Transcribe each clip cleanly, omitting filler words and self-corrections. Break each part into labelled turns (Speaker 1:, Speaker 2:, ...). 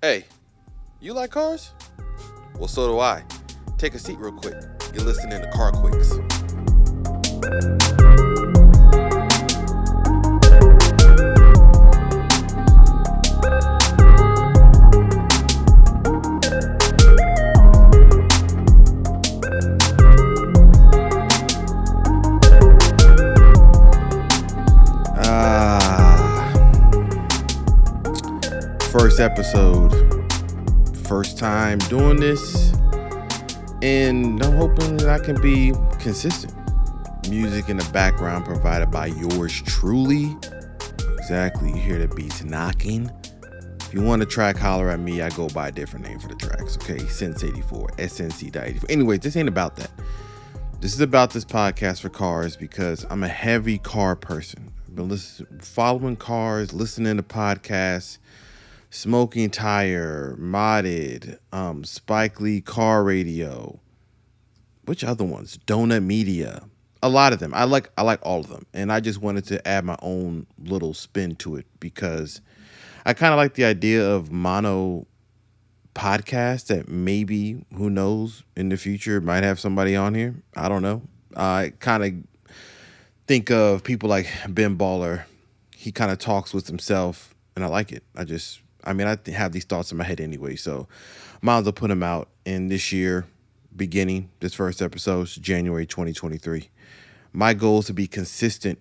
Speaker 1: Hey, you like cars? Well, so do I. Take a seat real quick. You're listening to CarQuicks. First episode. First time doing this. And I'm hoping that I can be consistent. Music in the background provided by yours truly. Exactly, you hear the beats knocking. If you want a track, holler at me. I go by a different name for the tracks, okay? Sense84, SNC.84. Anyway, this ain't about that. This is about this podcast for cars because I'm a heavy car person. I've been following cars, listening to podcasts, Smoking Tire, Modded, Spike Lee Car Radio. Which other ones? Donut Media. A lot of them. I like all of them. And I just wanted to add my own little spin to it because I kind of like the idea of mono podcast that maybe, who knows, in the future might have somebody on here. I don't know. I kind of think of people like Ben Baller. He kind of talks with himself and I like it. I have these thoughts in my head anyway, so might as well put them out. In this year, beginning this first episode, January 2023. My goal is to be consistent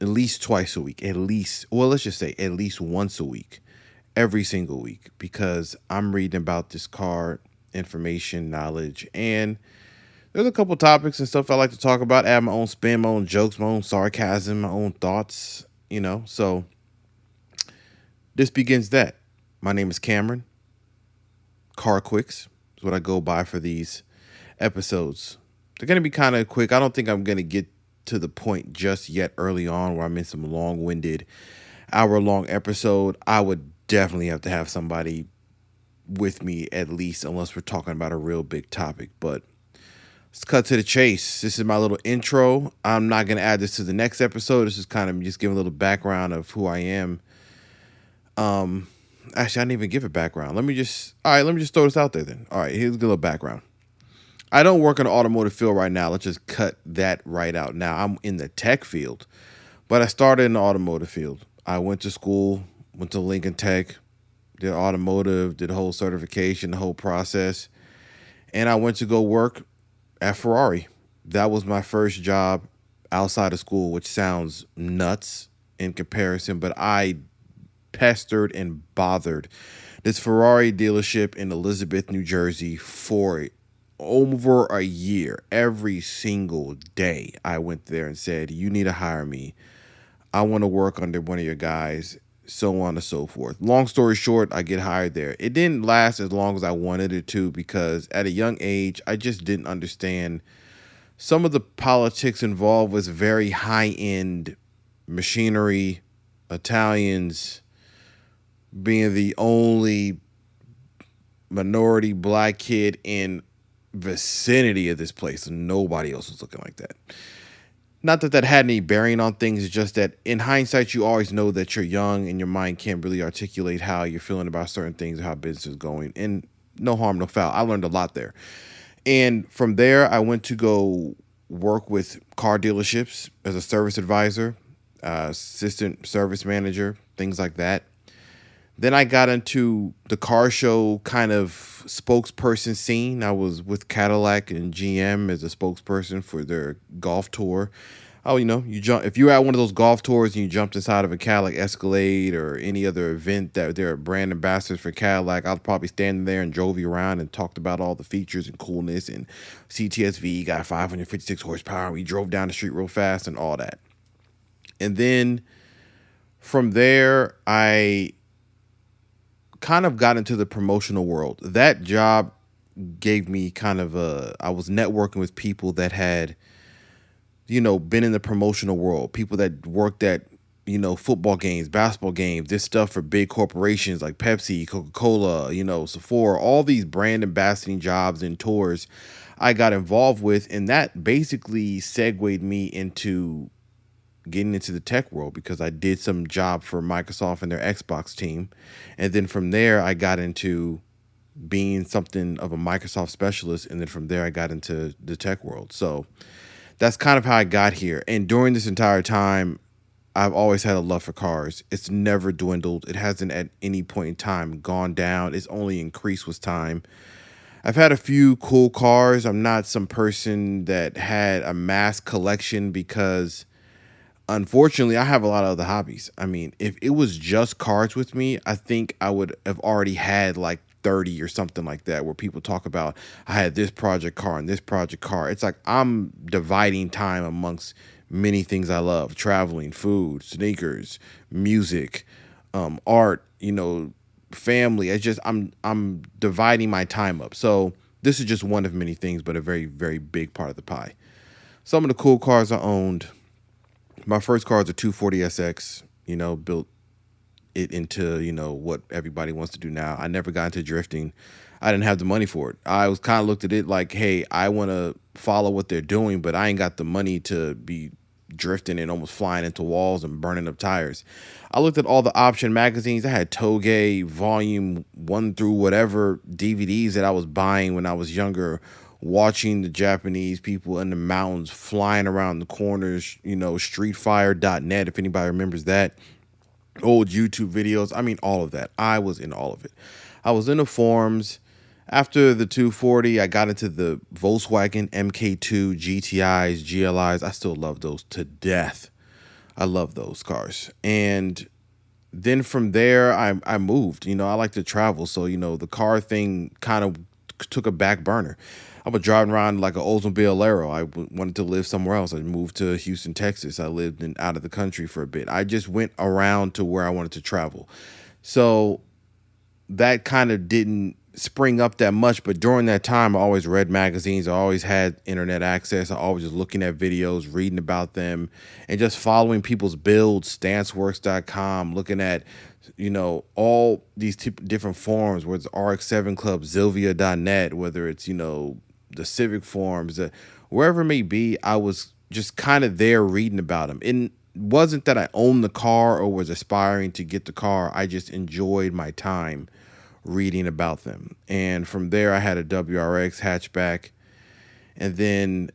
Speaker 1: at least twice a week, let's just say at least once a week, every single week, because I'm reading about this car information, knowledge, and there's a couple topics and stuff I like to talk about, add my own spin, my own jokes, my own sarcasm, my own thoughts, so this begins that. My name is Cameron. CarQuicks is what I go by for these episodes. They're going to be kind of quick. I don't think I'm going to get to the point just yet early on where I'm in some long-winded, hour-long episode. I would definitely have to have somebody with me at least, unless we're talking about a real big topic. But let's cut to the chase. This is my little intro. I'm not going to add this to the next episode. This is kind of just giving a little background of who I am. Actually, I didn't even give a background. Let me just throw this out there then. All right, here's a little background. I don't work in the automotive field right now. Let's just cut that right out. Now, I'm in the tech field, but I started in the automotive field. I went to school, went to Lincoln Tech, did automotive, did the whole certification, the whole process, and I went to go work at Ferrari. That was my first job outside of school, which sounds nuts in comparison, but I pestered and bothered this Ferrari dealership in Elizabeth, New Jersey for over a year. Every single day I went there and said, you need to hire me. I want to work under one of your guys, so on and so forth. Long story short, I get hired there. It didn't last as long as I wanted it to because at a young age, I just didn't understand some of the politics involved was very high-end machinery, Italians, being the only minority black kid in vicinity of this place. Nobody else was looking like that. Not that had any bearing on things. It's just that in hindsight, you always know that you're young and your mind can't really articulate how you're feeling about certain things or how business is going. And no harm, no foul. I learned a lot there. And from there, I went to go work with car dealerships as a service advisor, assistant service manager, things like that. Then I got into the car show kind of spokesperson scene. I was with Cadillac and GM as a spokesperson for their golf tour. Oh, you jump if you're at one of those golf tours and you jumped inside of a Cadillac Escalade or any other event that they're brand ambassadors for Cadillac, I was probably standing there and drove you around and talked about all the features and coolness and CTSV got 556 horsepower. We drove down the street real fast and all that. And then from there, I kind of got into the promotional world. That job gave me I was networking with people that had, been in the promotional world, people that worked at, football games, basketball games, this stuff for big corporations like Pepsi, Coca-Cola, Sephora, all these brand ambassading jobs and tours I got involved with. And that basically segued me into getting into the tech world because I did some job for Microsoft and their Xbox team. And then from there, I got into being something of a Microsoft specialist. And then from there, I got into the tech world. So that's kind of how I got here. And during this entire time, I've always had a love for cars. It's never dwindled. It hasn't at any point in time gone down. It's only increased with time. I've had a few cool cars. I'm not some person that had a mass collection because unfortunately I have a lot of other hobbies. I mean, if it was just cars with me, I think I would have already had like 30 or something like that, where people talk about I had this project car and this project car. It's like I'm dividing time amongst many things I love: traveling, food, sneakers, music, art, family. It's just I'm dividing my time up. So this is just one of many things, but a very, very big part of the pie. Some of the cool cars I owned. My first car is a 240SX, built it into, what everybody wants to do now. I never got into drifting. I didn't have the money for it. I was kind of looked at it like, hey, I want to follow what they're doing, but I ain't got the money to be drifting and almost flying into walls and burning up tires. I looked at all the option magazines. I had Toge volume 1 through whatever DVDs that I was buying when I was younger, watching the Japanese people in the mountains flying around the corners, streetfire.net, if anybody remembers that, old YouTube videos. I mean, all of that. I was in all of it. I was in the forums. After the 240, I got into the Volkswagen MK2 GTIs, GLIs. I still love those to death. I love those cars. And then from there, I moved. I like to travel. So, the car thing kind of took a back burner. I was driving around like an Oldsmobile Arrow. I wanted to live somewhere else. I moved to Houston, Texas. I lived out of the country for a bit. I just went around to where I wanted to travel. So that kind of didn't spring up that much. But during that time, I always read magazines. I always had internet access. I always was looking at videos, reading about them, and just following people's builds, stanceworks.com, looking at all these different forums, whether it's RX7 Club, Zilvia.net, whether it's, the Civic forums, wherever it may be. I was just kind of there reading about them. And it wasn't that I owned the car or was aspiring to get the car. I just enjoyed my time reading about them. And from there, I had a WRX hatchback. And then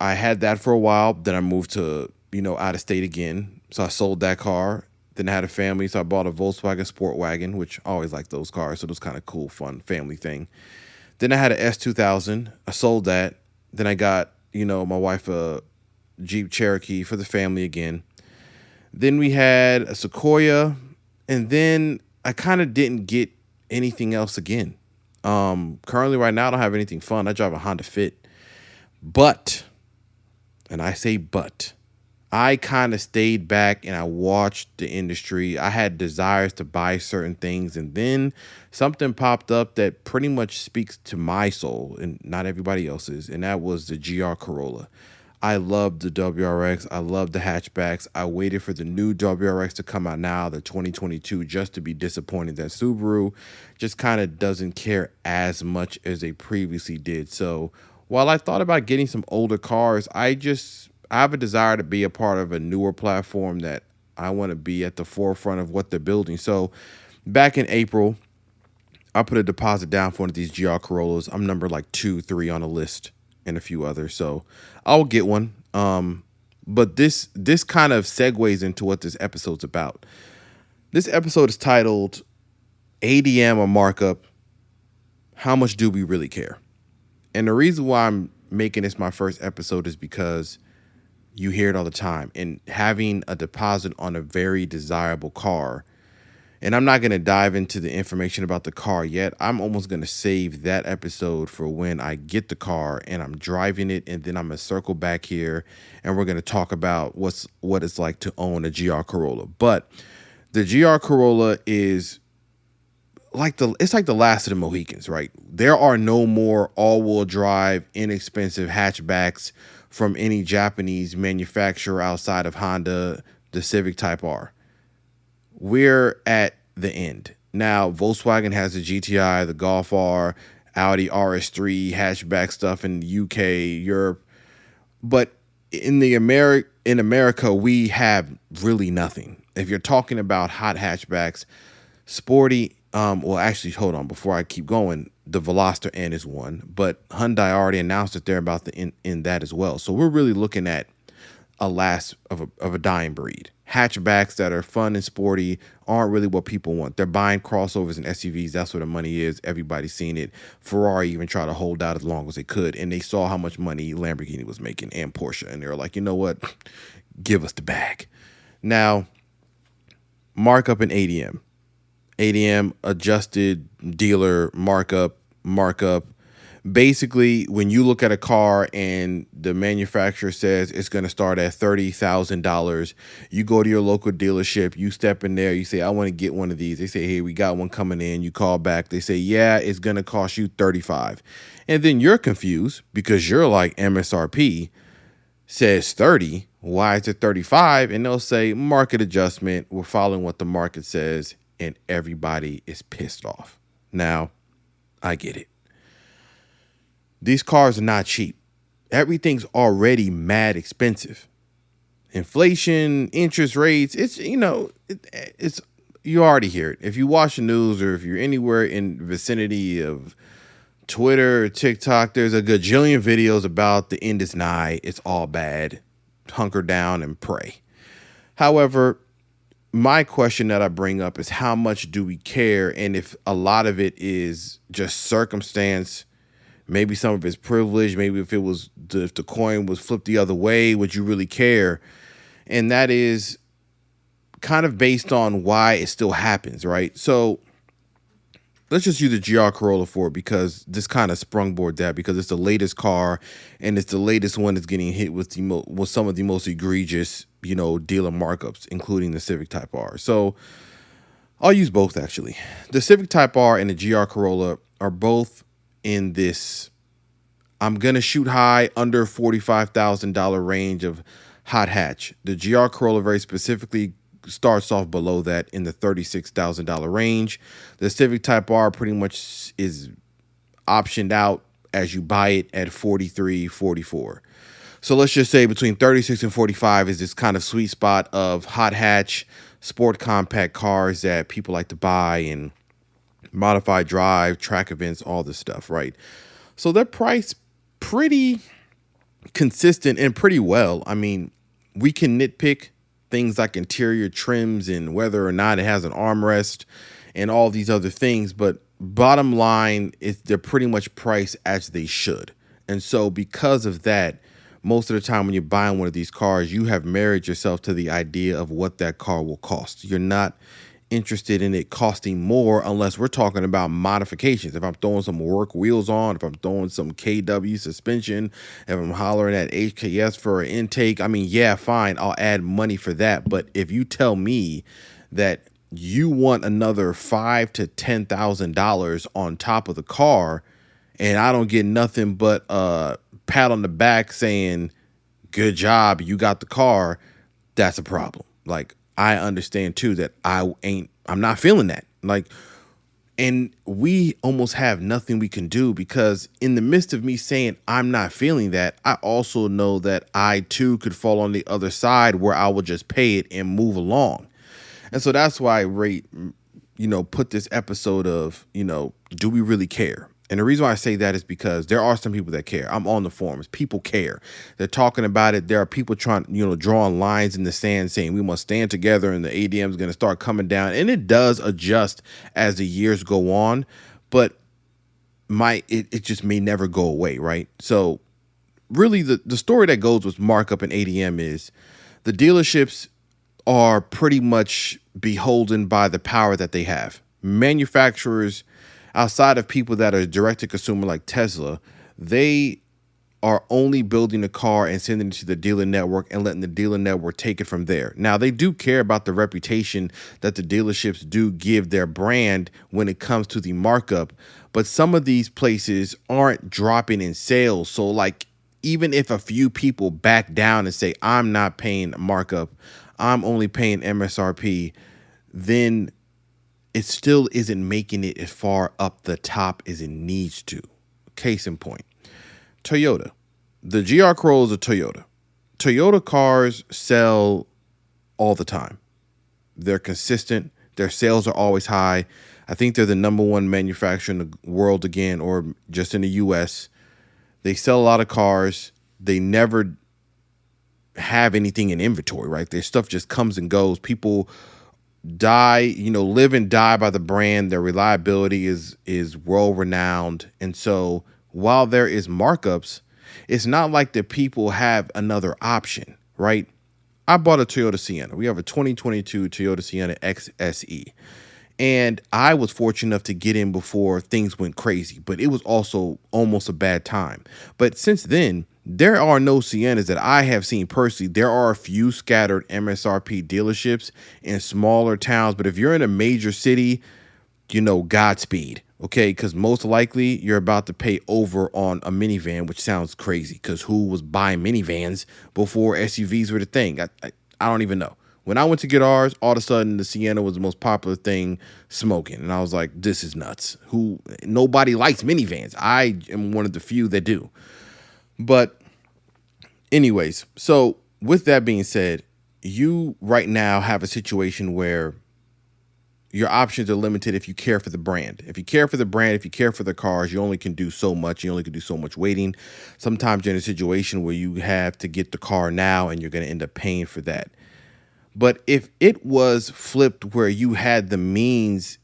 Speaker 1: I had that for a while. Then I moved to, out of state again. So I sold that car. Then I had a family, so I bought a Volkswagen Sport Wagon, which I always liked those cars. So it was kind of cool, fun family thing. Then I had an S2000. I sold that. Then I got, my wife a Jeep Cherokee for the family again. Then we had a Sequoia. And then I kind of didn't get anything else again. Currently right now, I don't have anything fun. I drive a Honda Fit. But, and I say but, I kind of stayed back and I watched the industry. I had desires to buy certain things, and then something popped up that pretty much speaks to my soul and not everybody else's, and that was the GR Corolla. I loved the WRX. I loved the hatchbacks. I waited for the new WRX to come out now, the 2022, just to be disappointed that Subaru just kind of doesn't care as much as they previously did. So while I thought about getting some older cars, I have a desire to be a part of a newer platform that I want to be at the forefront of what they're building. So back in April, I put a deposit down for one of these GR Corollas. I'm number like 2, 3 on the list and a few others. So I'll get one. But this kind of segues into what this episode's about. This episode is titled ADM or Markup, How Much Do We Really Care? And the reason why I'm making this my first episode is because you hear it all the time. And having a deposit on a very desirable car, and I'm not going to dive into the information about the car yet. I'm almost going to save that episode for when I get the car and I'm driving it, and then I'm going to circle back here and we're going to talk about what it's like to own a GR Corolla. But the GR Corolla is it's like the last of the Mohicans, right? There are no more all-wheel drive, inexpensive hatchbacks from any Japanese manufacturer outside of Honda, the Civic Type R. We're at the end. Now, Volkswagen has the GTI, the Golf R, Audi RS3, hatchback stuff in the UK, Europe. But in America, we have really nothing. If you're talking about hot hatchbacks, sporty, well, actually, hold on. Before I keep going, the Veloster N is one, but Hyundai already announced that they're about to in that as well. So we're really looking at a last of a dying breed. Hatchbacks that are fun and sporty aren't really what people want. They're buying crossovers and SUVs. That's where the money is. Everybody's seen it. Ferrari even tried to hold out as long as they could, and they saw how much money Lamborghini was making and Porsche, and they were like, you know what? Give us the bag. Now, Markup and ADM. ADM, adjusted dealer markup. Basically, when you look at a car and the manufacturer says it's going to start at $30,000, you go to your local dealership, you step in there, you say, I want to get one of these. They say, hey, we got one coming in. You call back. They say, yeah, it's going to cost you $35,000. And then you're confused because you're like, MSRP says 30. Why is it 35? And they'll say, market adjustment. We're following what the market says. And everybody is pissed off. Now, I get it. These cars are not cheap. Everything's already mad expensive. Inflation, interest rates, it's you already hear it. If you watch the news or if you're anywhere in the vicinity of Twitter or TikTok, there's a gajillion videos about the end is nigh. It's all bad. Hunker down and pray. However, my question that I bring up is how much do we care? And if a lot of it is just circumstance, maybe some of it's privilege, maybe if the coin was flipped the other way, would you really care? And that is kind of based on why it still happens, right? So let's just use the GR Corolla for it because this kind of sprungboard that because it's the latest car and it's the latest one that's getting hit with some of the most egregious, dealer markups, including the Civic Type R. So I'll use both actually. The Civic Type R and the GR Corolla are both in this, I'm going to shoot high under $45,000 range of hot hatch. The GR Corolla very specifically starts off below that in the $36,000 range. The Civic Type R pretty much is optioned out as you buy it at 43, 44. So let's just say between 36 and 45 is this kind of sweet spot of hot hatch, sport compact cars that people like to buy and modify drive, track events, all this stuff, right? So they're priced pretty consistent and pretty well. I mean, we can nitpick things like interior trims and whether or not it has an armrest and all these other things, but bottom line is they're pretty much priced as they should. And so because of that, most of the time when you're buying one of these cars, you have married yourself to the idea of what that car will cost. You're not interested in it costing more unless we're talking about modifications. If I'm throwing some work wheels on, if I'm throwing some KW suspension, if I'm hollering at HKS for an intake, I mean, yeah, fine, I'll add money for that. But if you tell me that you want another $5,000 to $10,000 on top of the car, and I don't get nothing but a pat on the back saying, good job, you got the car, that's a problem. Like, I understand too that I'm not feeling that. Like, and we almost have nothing we can do because in the midst of me saying I'm not feeling that, I also know that I too could fall on the other side where I will just pay it and move along. And so that's why I put this episode of, do we really care? And the reason why I say that is because there are some people that care. I'm on the forums. People care. They're talking about it. There are people trying, drawing lines in the sand saying we must stand together and the ADM is going to start coming down. And it does adjust as the years go on, but it just may never go away, right? So really the story that goes with Markup and ADM is the dealerships are pretty much beholden by the power that they have. Manufacturers, outside of people that are direct to consumer like Tesla, they are only building a car and sending it to the dealer network and letting the dealer network take it from there. Now, they do care about the reputation that the dealerships do give their brand when it comes to the markup, but some of these places aren't dropping in sales. So like, even if a few people back down and say, I'm not paying markup, I'm only paying MSRP, then it still isn't making it as far up the top as it needs to. Case in point, Toyota. The GR Corolla is a Toyota. Toyota cars sell all the time. They're consistent. Their sales are always high. I think they're the number one manufacturer in the world again, or just in the US. They sell a lot of cars. They never have anything in inventory, right? Their stuff just comes and goes. People live and die by the brand. Their reliability is world renowned. And so while there is markups, it's not like the people have another option, right? I bought a Toyota Sienna. We have a 2022 Toyota Sienna XSE. And I was fortunate enough to get in before things went crazy, but it was also almost a bad time. But since then, there are no Siennas that I have seen personally. There are a few scattered MSRP dealerships in smaller towns, but if you're in a major city, Godspeed, okay? Because most likely you're about to pay over on a minivan, which sounds crazy because who was buying minivans before SUVs were the thing? I don't even know. When I went to get ours, all of a sudden the Sienna was the most popular thing smoking. And I was like, this is nuts. Nobody likes minivans. I am one of the few that do. But anyways, so with that being said, you right now have a situation where your options are limited if you care for the brand. If you care for the brand, if you care for the cars, you only can do so much. You only can do so much waiting. Sometimes you're in a situation where you have to get the car now and you're going to end up paying for that. But if it was flipped where you had the means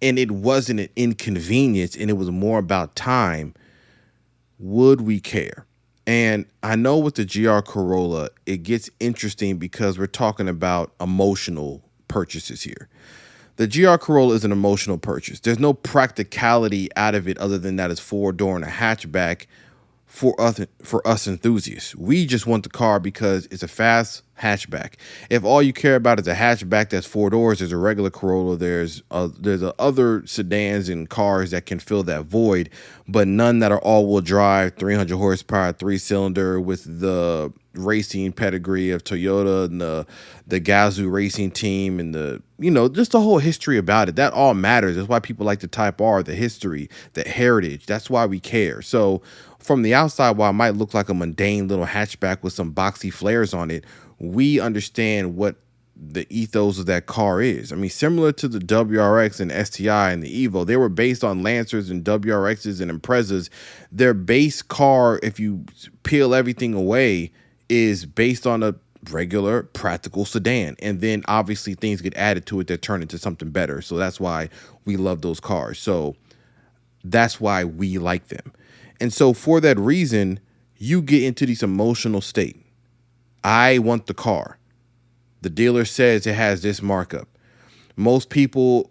Speaker 1: and it wasn't an inconvenience and it was more about time, would we care? And I know with the GR Corolla, it gets interesting because we're talking about emotional purchases here. The GR Corolla is an emotional purchase. There's no practicality out of it other than that it's 4-door and a hatchback for us enthusiasts. We just want the car because it's a fast hatchback. If all you care about is a hatchback that's 4 doors, there's a regular Corolla, there's other sedans and cars that can fill that void, but none that are all-wheel drive, 300 horsepower, 3-cylinder with the racing pedigree of Toyota and the Gazoo racing team and just the whole history about it. That all matters. That's why people like to Type R, the history, the heritage. That's why we care. So from the outside, while it might look like a mundane little hatchback with some boxy flares on it, we understand what the ethos of that car is. I mean, similar to the WRX and STI and the Evo, they were based on Lancers and WRXs and Imprezas. Their base car, if you peel everything away, is based on a regular practical sedan. And then obviously things get added to it that turn into something better. So that's why we love those cars. So that's why we like them. And so for that reason, you get into this emotional state. I want the car. The dealer says it has this markup. Most people,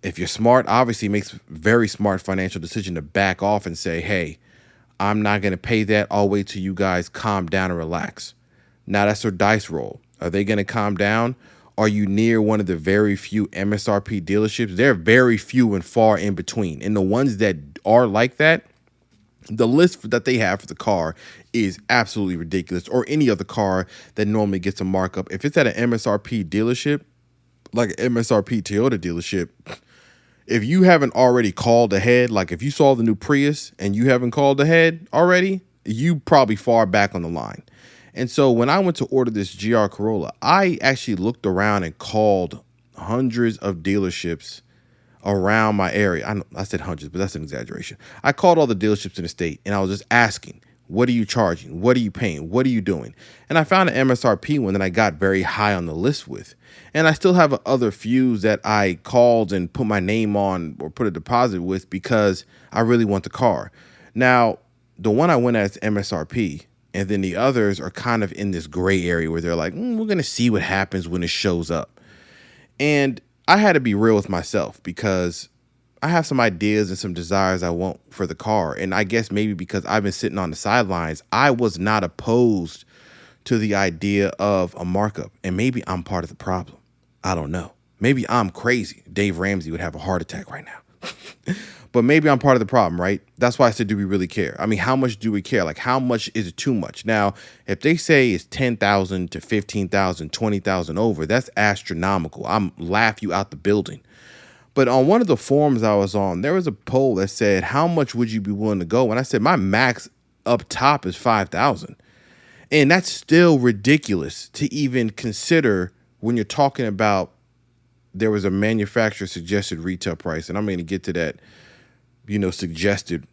Speaker 1: if you're smart, obviously makes very smart financial decision to back off and say, hey, I'm not going to pay that. I'll wait till you guys calm down and relax. Now that's their dice roll. Are they going to calm down? Are you near one of the very few MSRP dealerships? They're very few and far in between. And the ones that are like that, the list that they have for the car is absolutely ridiculous, or any other car that normally gets a markup. If it's at an MSRP dealership, like an MSRP Toyota dealership, if you haven't already called ahead, like if you saw the new Prius and you haven't called ahead already, you probably far back on the line. And so when I went to order this GR Corolla, I actually looked around and called hundreds of dealerships around my area. I said hundreds, but that's an exaggeration. I called all the dealerships in the state and I was just asking, what are you charging? What are you paying? What are you doing? And I found an MSRP one that I got very high on the list with. And I still have other few that I called and put my name on or put a deposit with because I really want the car. Now, the one I went at is MSRP, and then the others are kind of in this gray area where they're like, we're going to see what happens when it shows up. And I had to be real with myself because I have some ideas and some desires I want for the car. And I guess maybe because I've been sitting on the sidelines, I was not opposed to the idea of a markup. And maybe I'm part of the problem. I don't know. Maybe I'm crazy. Dave Ramsey would have a heart attack right now. But maybe I'm part of the problem, right? That's why I said, do we really care? I mean, how much do we care? Like, how much is it too much? Now, if they say it's 10,000 to 15,000, 20,000 over, that's astronomical. I'm laugh you out the building. But on one of the forums I was on, there was a poll that said, how much would you be willing to go? And I said, my max up top is 5,000. And that's still ridiculous to even consider when you're talking about there was a manufacturer suggested retail price. And I'm going to get to that, suggested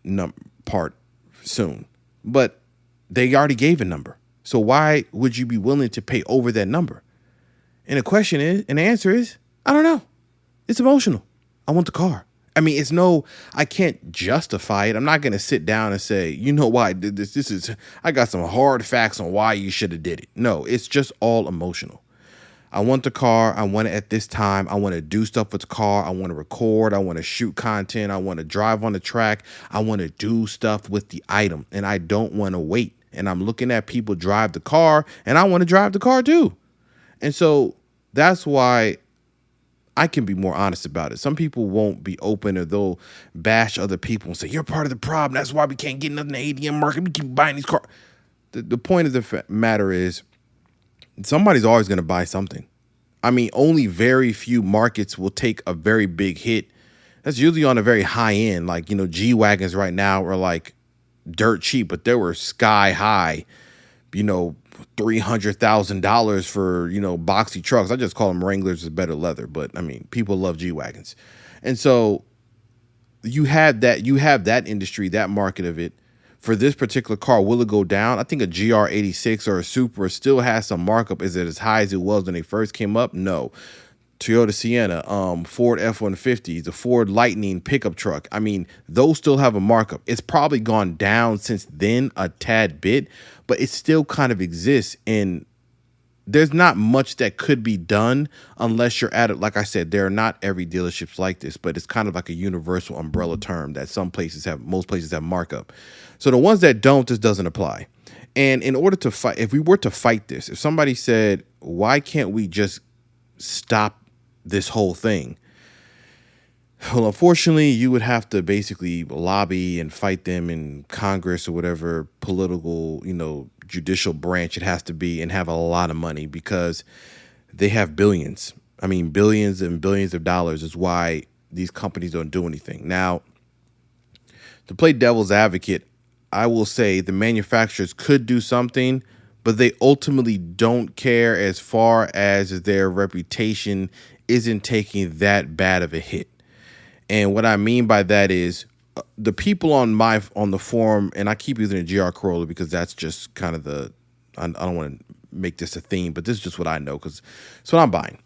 Speaker 1: part soon. But they already gave a number. So why would you be willing to pay over that number? And the answer is, I don't know. It's emotional. I want the car. I mean, I can't justify it. I'm not going to sit down and say, you know why I did this. I got some hard facts on why you should have did it. No, it's just all emotional. I want the car. I want it at this time. I want to do stuff with the car. I want to record. I want to shoot content. I want to drive on the track. I want to do stuff with the item, and I don't want to wait. And I'm looking at people drive the car, and I want to drive the car too. And so that's why I can be more honest about it. Some people won't be open, or they'll bash other people and say, you're part of the problem. That's why we can't get nothing in the ADM market. We keep buying these cars. The point of the matter is somebody's always going to buy something. I mean, only very few markets will take a very big hit. That's usually on a very high end. Like, G-Wagons right now are like dirt cheap, but they were sky high, $300,000 for, boxy trucks. I just call them Wranglers with better leather, but I mean, people love G-Wagons. And so you have that industry, that market of it. For this particular car, will it go down? I think a GR86 or a Supra still has some markup. Is it as high as it was when they first came up? No. Toyota Sienna, Ford F-150, the Ford Lightning pickup truck. I mean, those still have a markup. It's probably gone down since then a tad bit, but it still kind of exists. And there's not much that could be done unless you're at it. Like I said, there are not every dealerships like this, but it's kind of like a universal umbrella term that most places have markup. So the ones that don't, this doesn't apply. And in order to fight, if we were to fight this, if somebody said, why can't we just stop this whole thing? Well, unfortunately, you would have to basically lobby and fight them in Congress or whatever political, judicial branch it has to be, and have a lot of money, because they have billions. I mean, billions and billions of dollars is why these companies don't do anything. Now, to play devil's advocate, I will say the manufacturers could do something, but they ultimately don't care as far as their reputation isn't taking that bad of a hit. And what I mean by that is the people on the forum, and I keep using a GR Corolla because that's just kind of I don't want to make this a theme, but this is just what I know because it's what I'm buying.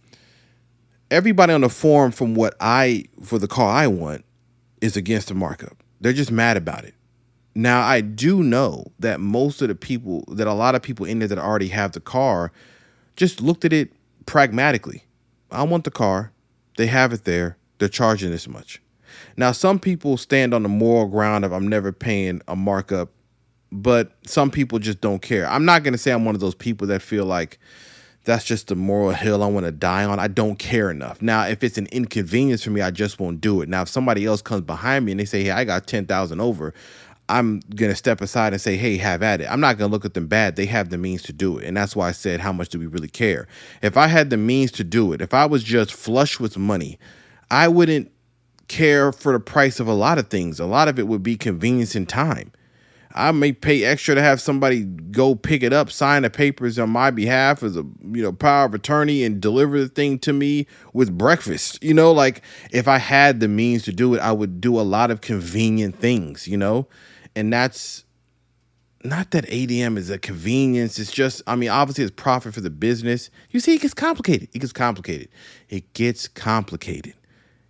Speaker 1: Everybody on the forum for the car I want is against the markup. They're just mad about it. Now, I do know that a lot of people in there that already have the car just looked at it pragmatically. I want the car. They have it there. They're charging this much. Now, some people stand on the moral ground of I'm never paying a markup, but some people just don't care. I'm not going to say I'm one of those people that feel like that's just the moral hill I want to die on. I don't care enough. Now, if it's an inconvenience for me, I just won't do it. Now, if somebody else comes behind me and they say, hey, I got 10,000 over, I'm going to step aside and say, hey, have at it. I'm not going to look at them bad. They have the means to do it. And that's why I said, how much do we really care? If I had the means to do it, if I was just flush with money, I wouldn't care for the price of a lot of things. A lot of it would be convenience and time. I may pay extra to have somebody go pick it up, sign the papers on my behalf as a power of attorney, and deliver the thing to me with breakfast. Like if I had the means to do it, I would do a lot of convenient things, and that's not that ADM is a convenience. It's just, obviously it's profit for the business. You see, it gets complicated. It gets complicated.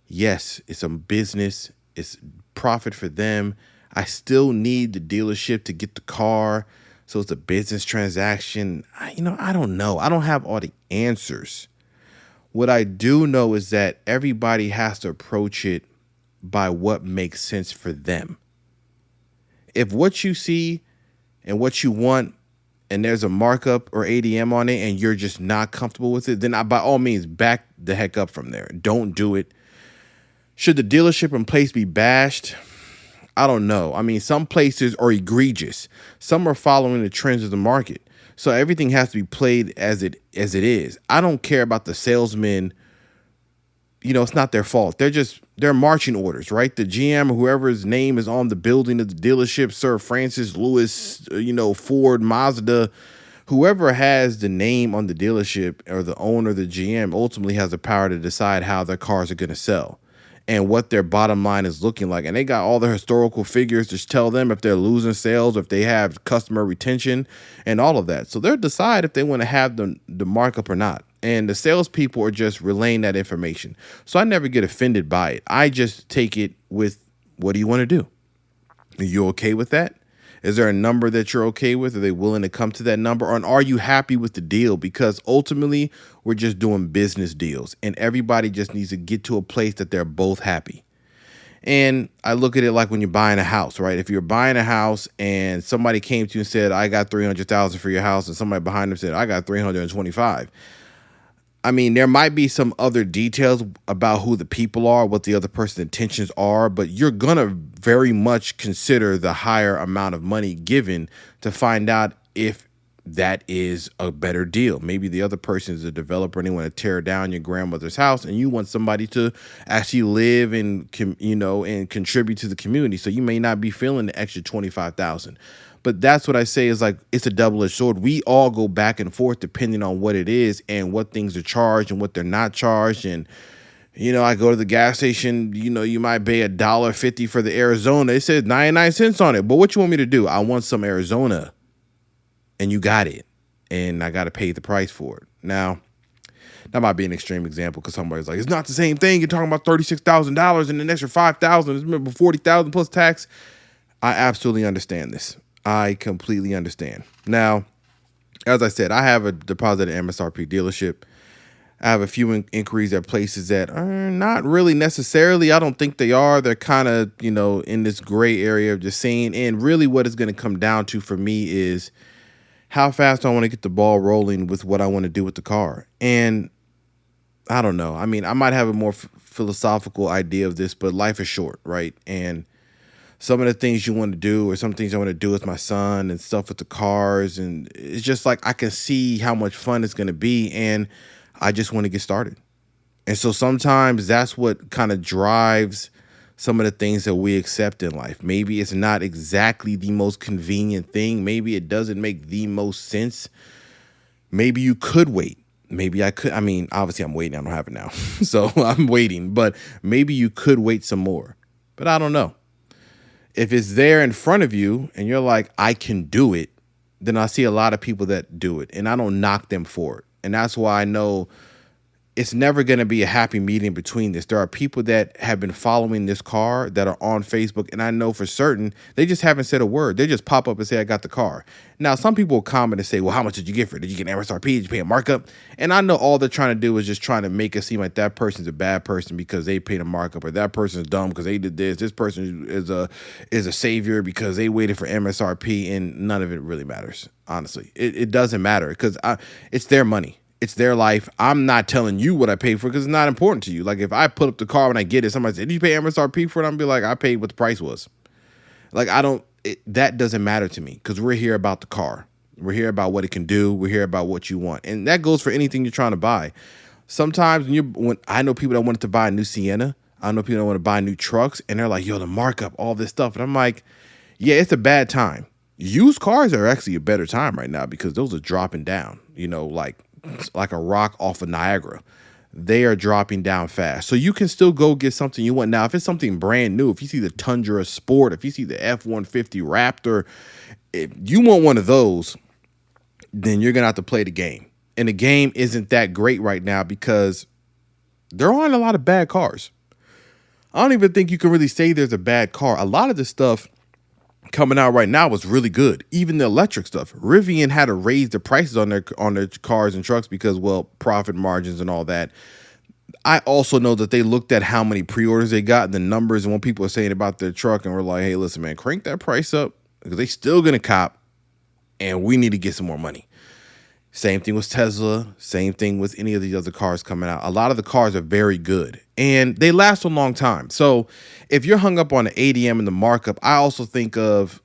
Speaker 1: Yes, it's a business. It's profit for them. I still need the dealership to get the car. So it's a business transaction. I don't know. I don't have all the answers. What I do know is that everybody has to approach it by what makes sense for them. If what you see and what you want and there's a markup or ADM on it and you're just not comfortable with it, then by all means, back the heck up from there. Don't do it. Should the dealership in place be bashed? I don't know. Some places are egregious. Some are following the trends of the market. So everything has to be played as it is. I don't care about the salesmen. It's not their fault. They're marching orders, right? The GM or whoever's name is on the building of the dealership, Sir Francis Lewis, Ford, Mazda, whoever has the name on the dealership or the owner, the GM, ultimately has the power to decide how their cars are going to sell and what their bottom line is looking like. And they got all the historical figures to tell them if they're losing sales, or if they have customer retention and all of that. So they'll decide if they want to have the markup or not. And the salespeople are just relaying that information. So I never get offended by it. I just take it with, what do you want to do? Are you okay with that? Is there a number that you're okay with? Are they willing to come to that number? Or are you happy with the deal? Because ultimately, we're just doing business deals, and everybody just needs to get to a place that they're both happy. And I look at it like when you're buying a house, right? If you're buying a house and somebody came to you and said, I got $300,000 for your house, and somebody behind them said, I got 325. I mean, there might be some other details about who the people are, what the other person's intentions are, but you're going to very much consider the higher amount of money given to find out if that is a better deal. Maybe the other person is a developer and they want to tear down your grandmother's house, and you want somebody to actually live and, and contribute to the community. So you may not be feeling the extra $25,000. But that's what I say is, like, it's a double-edged sword. We all go back and forth depending on what it is and what things are charged and what they're not charged. And, I go to the gas station, you might pay $1.50 for the Arizona. It says 99 cents on it. But what you want me to do? I want some Arizona, and you got it. And I got to pay the price for it. Now, that might be an extreme example because somebody's like, it's not the same thing. You're talking about $36,000 and an extra $5,000. It's $40,000 plus tax. I absolutely understand this. I completely understand. Now, as I said, I have a deposited MSRP dealership. I have a few inquiries at places that are not really necessarily. I don't think they are. They're kind of, in this gray area of just saying. And really what it's going to come down to for me is how fast I want to get the ball rolling with what I want to do with the car. And I don't know. I mean, I might have a more philosophical idea of this, but life is short, right? And some of the things you want to do, or some things I want to do with my son and stuff with the cars. And it's just like, I can see how much fun it's going to be. And I just want to get started. And so sometimes that's what kind of drives some of the things that we accept in life. Maybe it's not exactly the most convenient thing. Maybe it doesn't make the most sense. Maybe you could wait. Maybe I could. I mean, obviously I'm waiting. I don't have it now. So I'm waiting. But maybe you could wait some more. But I don't know. If it's there in front of you and you're like, I can do it, then I see a lot of people that do it, and I don't knock them for it. And that's why I know it's never going to be a happy medium between this. There are people that have been following this car that are on Facebook, and I know for certain they just haven't said a word. They just pop up and say, I got the car. Now, some people will comment and say, well, how much did you get for it? Did you get an MSRP? Did you pay a markup? And I know all they're trying to do is just trying to make it seem like that person's a bad person because they paid a markup, or that person's dumb because they did this. This person is a savior because they waited for MSRP, and none of it really matters. Honestly, it doesn't matter because it's their money. It's their life. I'm not telling you what I paid for because it's not important to you. Like, if I put up the car when I get it, somebody said, did you pay MSRP for it? I'm be like, I paid what the price was. Like, that doesn't matter to me because we're here about the car. We're here about what it can do. We're here about what you want. And that goes for anything you're trying to buy. Sometimes when I know people that wanted to buy a new Sienna, I know people that want to buy new trucks, and they're like, yo, the markup, all this stuff. And I'm like, yeah, it's a bad time. Used cars are actually a better time right now because those are dropping down, like a rock off of Niagara. They are dropping down fast. So you can still go get something you want. Now, if it's something brand new, if you see the Tundra Sport, if you see the F-150 Raptor, if you want one of those, then you're going to have to play the game. And the game isn't that great right now because there aren't a lot of bad cars. I don't even think you can really say there's a bad car. A lot of the stuff coming out right now was really good. Even the electric stuff. Rivian had to raise the prices on their cars and trucks because, well, profit margins and all that. I also know that they looked at how many pre-orders they got and the numbers and what people are saying about their truck, and we're like, hey, listen, man, crank that price up because they still gonna cop, and we need to get some more money. Same thing with Tesla. Same thing with any of these other cars coming out. A lot of the cars are very good and they last a long time. So if you're hung up on the ADM and the markup, I also think of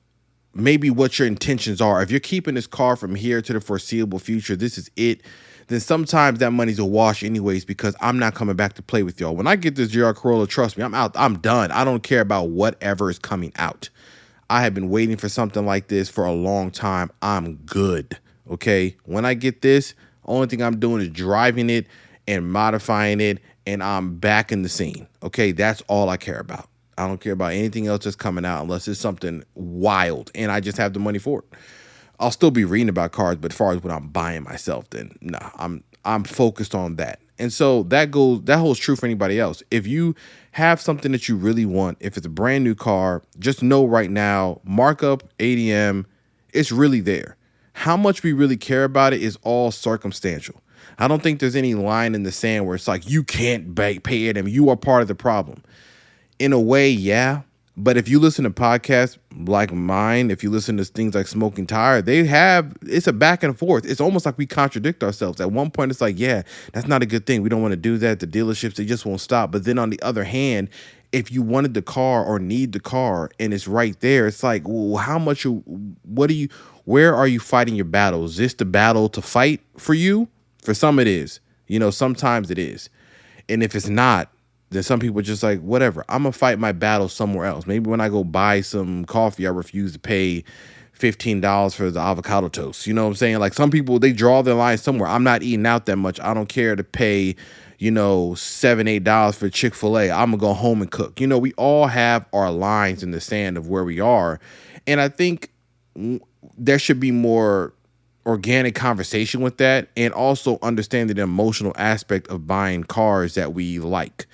Speaker 1: maybe what your intentions are. If you're keeping this car from here to the foreseeable future, this is it, then sometimes that money's a wash anyways because I'm not coming back to play with y'all. When I get this GR Corolla, trust me, I'm out. I'm done. I don't care about whatever is coming out. I have been waiting for something like this for a long time. I'm good. Okay. When I get this, only thing I'm doing is driving it and modifying it, and I'm back in the scene. Okay. That's all I care about. I don't care about anything else that's coming out unless it's something wild and I just have the money for it. I'll still be reading about cars, but as far as what I'm buying myself, then nah, I'm focused on that. And so that holds true for anybody else. If you have something that you really want, if it's a brand new car, just know right now, markup, ADM, it's really there. How much we really care about it is all circumstantial. I don't think there's any line in the sand where it's like you can't pay ADM. You are part of the problem. In a way, yeah. But if you listen to podcasts like mine, if you listen to things like Smoking Tire, it's a back and forth. It's almost like we contradict ourselves. At one point, it's like, yeah, that's not a good thing. We don't want to do that. The dealerships, they just won't stop. But then on the other hand, if you wanted the car or need the car and it's right there, it's like, well, where are you fighting your battles? Is this the battle to fight for you? For some it is. Sometimes it is. And if it's not, then some people are just like, whatever, I'm going to fight my battle somewhere else. Maybe when I go buy some coffee, I refuse to pay $15 for the avocado toast. You know what I'm saying? Like some people, they draw their line somewhere. I'm not eating out that much. I don't care to pay, $7, $8 for Chick-fil-A. I'm going to go home and cook. We all have our lines in the sand of where we are. And I think there should be more organic conversation with that, and also understanding the emotional aspect of buying cars that we like.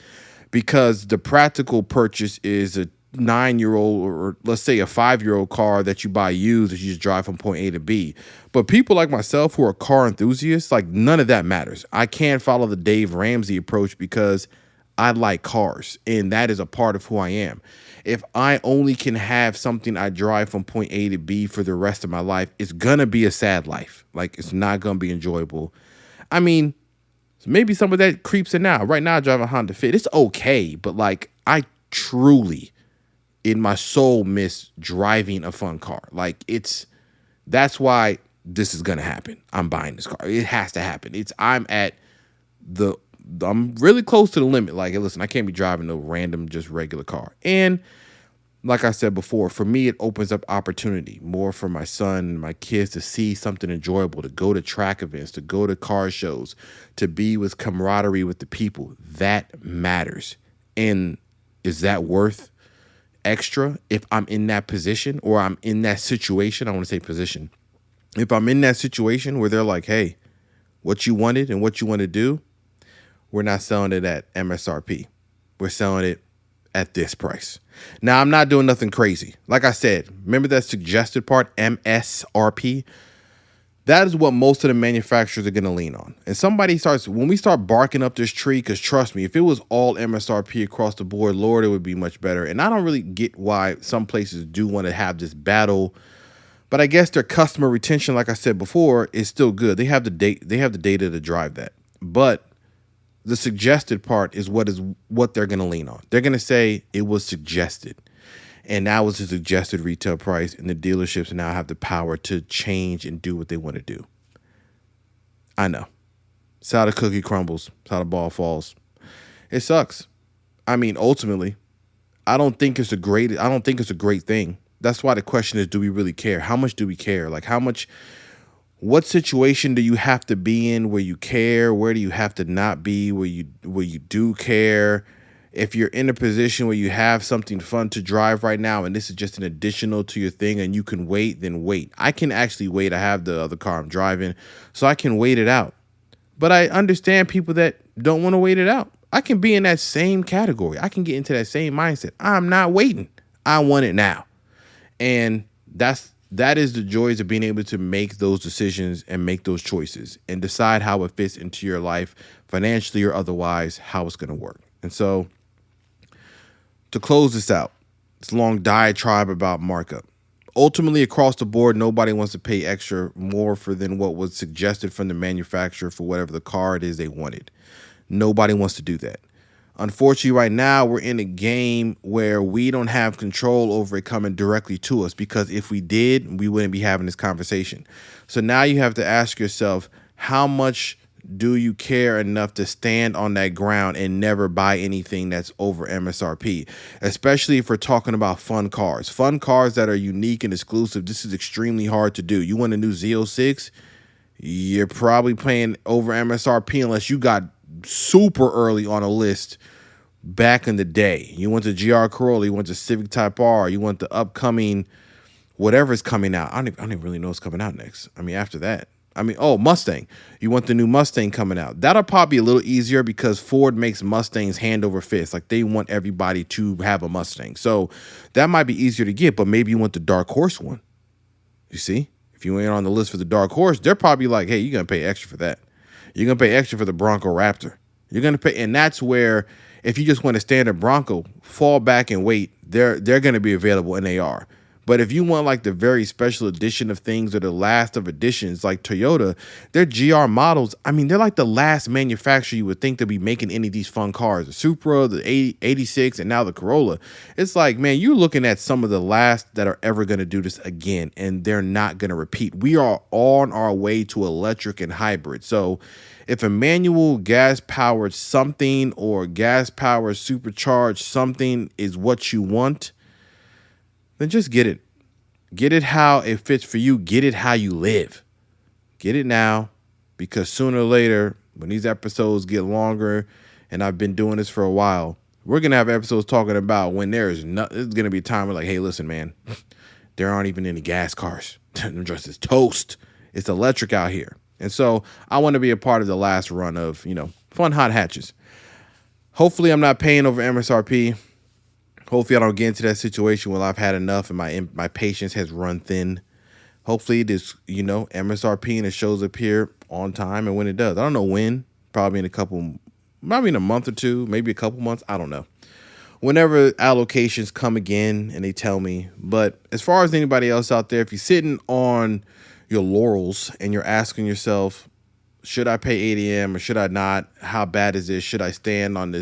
Speaker 1: Because the practical purchase is a 9-year-old or let's say a 5-year-old car that you buy used that you just drive from point A to B. But people like myself who are car enthusiasts, like none of that matters. I can't follow the Dave Ramsey approach because I like cars and that is a part of who I am. If I only can have something I drive from point A to B for the rest of my life, it's going to be a sad life. Like it's not going to be enjoyable. I mean, maybe some of that creeps in now. Right now, I drive a Honda Fit. It's okay, but like I truly, in my soul, miss driving a fun car. Like that's why this is gonna happen. I'm buying this car. It has to happen. I'm really close to the limit. Like, listen, I can't be driving no random, just regular car. And like I said before, for me, it opens up opportunity more for my son and my kids to see something enjoyable, to go to track events, to go to car shows, to be with camaraderie with the people. That matters. And is that worth extra if I'm in that position or I'm in that situation? I want to say position. If I'm in that situation where they're like, hey, what you wanted and what you want to do, we're not selling it at MSRP. We're selling it at this price. Now, I'm not doing nothing crazy. Like I said, remember that suggested part, MSRP? That is what most of the manufacturers are going to lean on. And when we start barking up this tree, because trust me, if it was all MSRP across the board, Lord, it would be much better. And I don't really get why some places do want to have this battle. But I guess their customer retention, like I said before, is still good. They have the data to drive that. But the suggested part is what they're going to lean on. They're going to say it was suggested. And that was the suggested retail price. And the dealerships now have the power to change and do what they want to do. I know. It's how the cookie crumbles. It's how the ball falls. It sucks. I mean, ultimately, I don't think it's a great thing. That's why the question is, do we really care? How much do we care? Like what situation do you have to be in where you care? Where do you have to not be where you do care? If you're in a position where you have something fun to drive right now and this is just an additional to your thing and you can wait, then wait. I can actually wait. I have the other car I'm driving, so I can wait it out. But I understand people that don't want to wait it out. I can be in that same category. I can get into that same mindset. I'm not waiting. I want it now. And that is the joys of being able to make those decisions and make those choices and decide how it fits into your life financially or otherwise, how it's going to work. And so to close this out, it's a long diatribe about markup. Ultimately, across the board, nobody wants to pay extra more than what was suggested from the manufacturer for whatever the car it is they wanted. Nobody wants to do that. Unfortunately, right now, we're in a game where we don't have control over it coming directly to us, because if we did, we wouldn't be having this conversation. So now you have to ask yourself, how much do you care enough to stand on that ground and never buy anything that's over MSRP? Especially if we're talking about fun cars that are unique and exclusive. This is extremely hard to do. You want a new Z06? you're probably paying over MSRP unless you got super early on a list back in the day. You want the GR Corolla, you want the Civic Type R, you want the upcoming whatever's coming out. I don't even really know what's coming out next. I mean, after that. Mustang. You want the new Mustang coming out. That'll probably be a little easier because Ford makes Mustangs hand over fist. Like, they want everybody to have a Mustang. So that might be easier to get, but maybe you want the Dark Horse one. You see? If you ain't on the list for the Dark Horse, they're probably like, hey, you're going to pay extra for that. You're going to pay extra for the Bronco Raptor. You're going to pay, and that's where, if you just want a standard Bronco, fall back and wait. They're going to be available, and they are. But if you want like the very special edition of things or the last of editions like Toyota, their GR models, I mean, they're like the last manufacturer you would think to be making any of these fun cars. The Supra, the 86, and now the Corolla. It's like, man, you're looking at some of the last that are ever going to do this again, and they're not going to repeat. We are on our way to electric and hybrid. So if a manual gas-powered something or gas-powered supercharged something is what you want, then just get it. Get it how it fits for you. Get it how you live. Get it now, because sooner or later, when these episodes get longer, and I've been doing this for a while, we're going to have episodes talking about when there's going to be a time where like, hey, listen, man, there aren't even any gas cars. They're just as toast. It's electric out here. And so I want to be a part of the last run of, fun hot hatches. Hopefully I'm not paying over MSRP. Hopefully I don't get into that situation where I've had enough and my patience has run thin. Hopefully this, MSRP and it shows up here on time, and when it does. I don't know when, probably in a month or two, maybe a couple months. I don't know. Whenever allocations come again and they tell me. But as far as anybody else out there, if you're sitting on your laurels and you're asking yourself, should I pay ADM or should I not? How bad is this? Should I stand on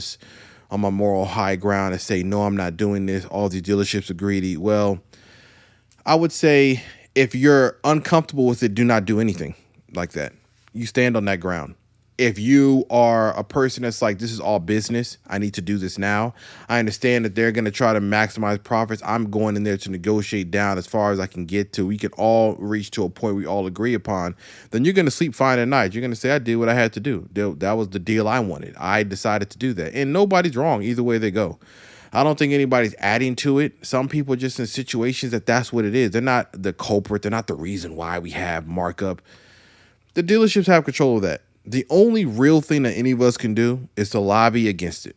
Speaker 1: my moral high ground and say, no, I'm not doing this? All these dealerships are greedy. Well, I would say if you're uncomfortable with it, do not do anything like that. You stand on that ground. If you are a person that's like, this is all business, I need to do this now. I understand that they're going to try to maximize profits. I'm going in there to negotiate down as far as I can get to. We can all reach to a point we all agree upon. Then you're going to sleep fine at night. You're going to say, I did what I had to do. That was the deal I wanted. I decided to do that. And nobody's wrong either way they go. I don't think anybody's adding to it. Some people are just in situations that's what it is. They're not the culprit. They're not the reason why we have markup. The dealerships have control of that. The only real thing that any of us can do is to lobby against it.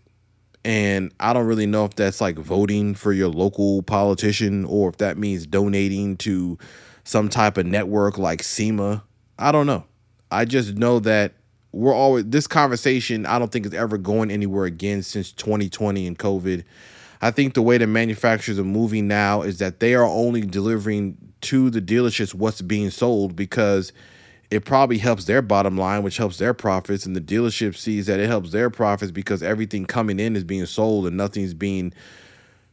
Speaker 1: And I don't really know if that's like voting for your local politician or if that means donating to some type of network like SEMA. I don't know. I just know that this conversation, I don't think is ever going anywhere again since 2020 and COVID. I think the way the manufacturers are moving now is that they are only delivering to the dealerships what's being sold, because it probably helps their bottom line, which helps their profits. And the dealership sees that it helps their profits because everything coming in is being sold and nothing's being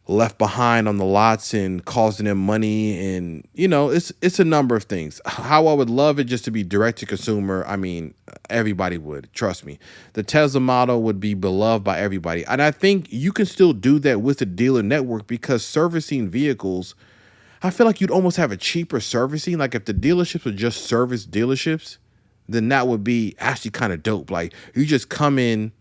Speaker 1: left behind on the lots and costing them money. And, it's a number of things. How I would love it just to be direct to consumer. I mean, everybody would. Trust me. The Tesla model would be beloved by everybody. And I think you can still do that with the dealer network, because servicing vehicles, I feel like you'd almost have a cheaper servicing. Like if the dealerships would just service dealerships, then that would be actually kind of dope. Like you just come in,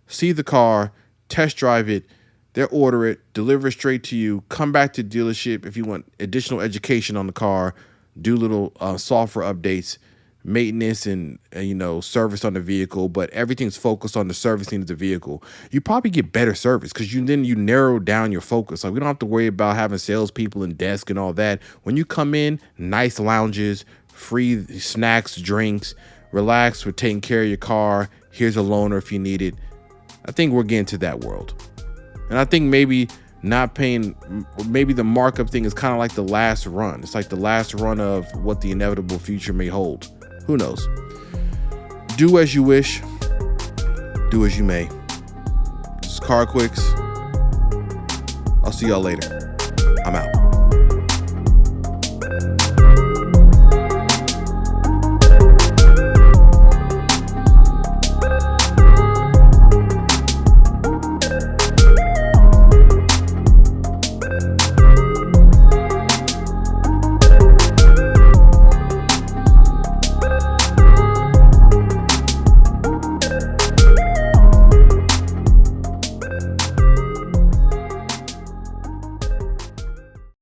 Speaker 1: see the car, test drive it, they order it, deliver it straight to you, come back to the dealership if you want additional education on the car, do little software updates, maintenance and service on the vehicle, but everything's focused on the servicing of the vehicle. You probably get better service because you narrow down your focus. Like we don't have to worry about having salespeople and desk and all that. When you come in, nice lounges, free snacks, drinks, relax. We're taking care of your car. Here's a loaner if you need it. I think we're getting to that world. And I think maybe not paying, maybe the markup thing is kind of like the last run. It's like the last run of what the inevitable future may hold. Who knows? Do as you wish. Do as you may. This is CarQuicks. I'll see y'all later.